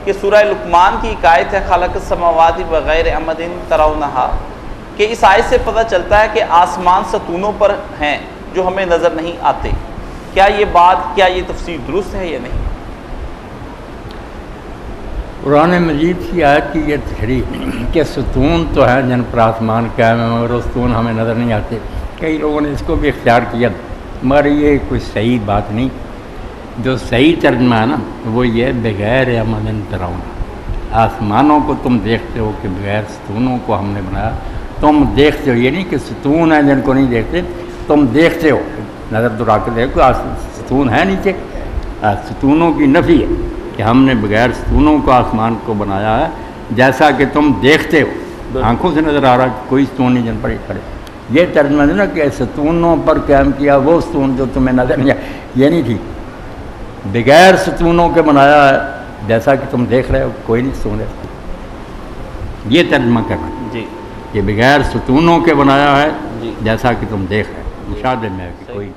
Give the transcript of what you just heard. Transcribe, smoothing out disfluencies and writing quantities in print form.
کہ سورہ لقمان کی ایک آیت ہے خلق السماوات بغیر عمد ترونہا، کہ اس آیت سے پتہ چلتا ہے کہ آسمان ستونوں پر ہیں جو ہمیں نظر نہیں آتے۔ کیا یہ تفسیر درست ہے یا نہیں؟ قرآن مجید کی آیت کی یہ تحریر کہ ستون تو ہے جن پر آسمان قائم ہے اور ستون ہمیں نظر نہیں آتے، کئی لوگوں نے اس کو بھی اختیار کیا، مگر یہ کوئی صحیح بات نہیں۔ جو صحیح ترجمہ ہے نا وہ یہ بغیر عمد ترونہا، آسمانوں کو تم دیکھتے ہو کہ بغیر ستونوں کو ہم نے بنایا، تم دیکھتے ہو، یہ نہیں کہ ستون ہیں جن کو نہیں دیکھتے، تم دیکھتے ہو، نظر دورا کے دیکھو ستون ہے نیچے، ستونوں کی نفی ہے کہ ہم نے بغیر ستونوں کو آسمان کو بنایا ہے جیسا کہ تم دیکھتے ہو، آنکھوں سے نظر آ رہا ہے کوئی ستون نہیں جن پر ہی کھڑے۔ یہ ترجمہ ہے نا کہ ستونوں پر قائم کیا وہ ستون جو تمہیں نظر نہیں آیا، یہ نہیں تھی، بغیر ستونوں کے بنایا ہے جیسا کہ تم دیکھ رہے ہو کوئی نہیں ستون ہے، یہ ترجمہ کرنا جی، کہ بغیر ستونوں کے بنایا ہے جی، جیسا کہ تم دیکھ رہے ہو، مشاہدے میں ہے کہ کوئی